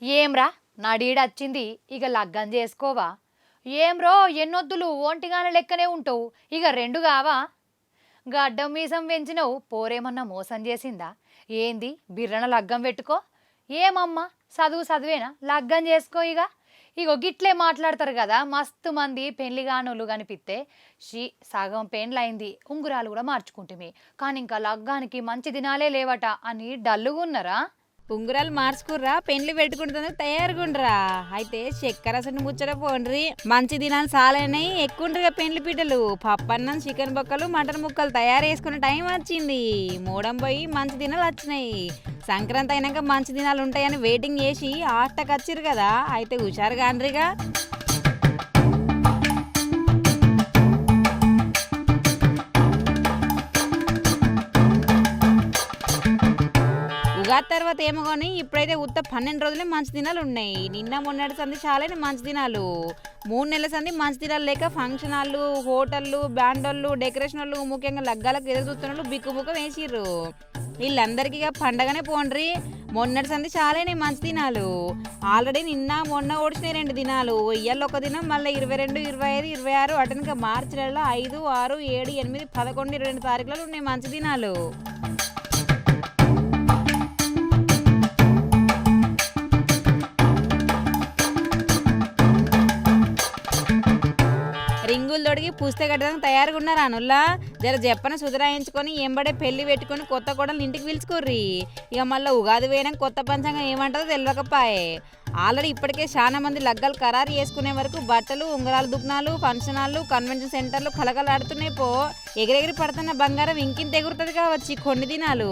ఏంరా నడీడచ్చింది ఇక లగ్గం చేసుకోవా? ఏంరో ఎన్నొద్దులు ఒంటిగాన లెక్కనే ఉంటావు, ఇక రెండు కావా? గడ్డం మీసం పెంచినవు పోరేమన్నా మోసం చేసిందా? ఏంది బిర్రన లగ్గం పెట్టుకో? ఏమమ్మా చదువు చదివేనా, లగ్గం చేసుకో ఇక. ఇగో గిట్లే మాట్లాడతారు కదా మస్తు మంది పెళ్లిగానోళ్ళు కనిపిస్తే. సగం పెండ్లైంది, ఉంగురాలు కూడా మార్చుకుంటుమి, కానీ ఇంకా లగ్గానికి మంచి దినాలే లేవట అని డల్లుగున్నారా? ఉంగరాలు మార్చుకుర్రా, పెండ్లి పెట్టుకుంటుంది తయారుగుండ్రా. అయితే చక్కెర అసలు ముచ్చట పోండ్రి, మంచి దినాలు సాలైనాయి, ఎక్కుండ్రిగా పెండ్లి పీటలు. పప్పన్నం, చికెన్ బొక్కలు, మటన్ ముక్కలు తయారు చేసుకునే టైం వచ్చింది. మూడం పోయి మంచి దినాలు వచ్చినాయి. సంక్రాంతి అయినాక మంచి దినాలు ఉంటాయని వెయిటింగ్ చేసి ఆటకచ్చిరు కదా, అయితే హుషారు కాండ్రిగా. ఉగాది తర్వాత ఏమో కానీ ఇప్పుడైతే ఉత్త 12 రోజులే మంచి దినాలు ఉన్నాయి. నిన్న మొన్నటి సంది చాలానే మంచి దినాలు. 3 నెలల సంది మంచి దినాలు లేక ఫంక్షన్ హాళ్ళు, హోటళ్ళు, బ్యాండోళ్ళు, డెకరేషన్ వాళ్ళు, ముఖ్యంగా లగ్గాలకు ఎదురు చూస్తున్న బిక్కుబుక్క వేసిర్రు. వీళ్ళందరికీ పండగనే పోండ్రి. మొన్నటి సంది చాలానే మంచి దినాలు. ఆల్రెడీ నిన్న మొన్న ఓడిచినాయి 2 దినాలు. ఇయ్యాల ఒక దినం, మళ్ళీ 22, 25, 26 అటెనక మార్చి నెలలో 5, 6, 7, 8, 11, 22 తారీఖులలో ఉన్నాయి మంచి దినాలు. రింగులు తొడిగి పుస్తక కట్టడానికి తయారుగా ఉన్నారు అనుల్లా. జర చెప్పన సుధరాయించుకొని ఎంబడే పెళ్లి పెట్టుకొని కొత్త కోడలు ఇంటికి పిలుచుకోర్రి. ఇక మళ్ళీ ఉగాది వేయడం కొత్త పంచాంగం ఏమంటుందో తెలియకపాయే. ఆల్రెడీ ఇప్పటికే చాలా మంది లగ్గాలు ఖరారు చేసుకునే వరకు బట్టలు, ఉంగరాలు, దుకాణాలు, ఫంక్షన్ హాళ్ళు, కన్వెన్షన్ సెంటర్లు కలకలాడుతున్నాయి. ఎగిరెగిరి పడుతున్న బంగారం ఇంకింత ఎగురుతుంది కావచ్చు కొన్ని దినాలు.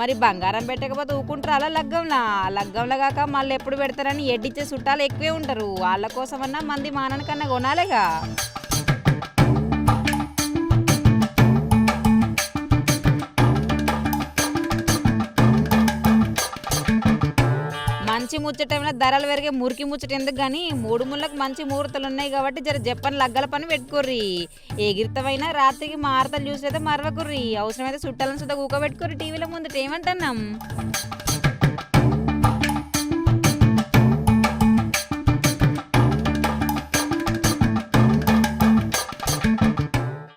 మరి బంగారం పెట్టకపోతే ఊకుంటారు అలా లగ్గంలో కాక మళ్ళీ ఎప్పుడు పెడతారని ఎడ్డిచ్చే చుట్టాలు ఎక్కువే ఉంటారు. వాళ్ళ కోసమన్నా మంది మాననికన్నా కొనాలేగా. మంచి ముచ్చటంలో ధరలు పెరిగే మురికి ముచ్చట ఎందుకు కానీ 3 ముళ్ళకు మంచి ముహూర్తాలు ఉన్నాయి కాబట్టి జర చెప్పని లగ్గల పని పెట్టుకోర్రి. ఎగిరితమైనా రాత్రికి మారతలు చూసితే మరవకుర్రి. అవసరమైతే చుట్టాలను సుద్ధ కూకబెట్టుకోర్రి టీవీల ముందు. ఏమంటున్నాం?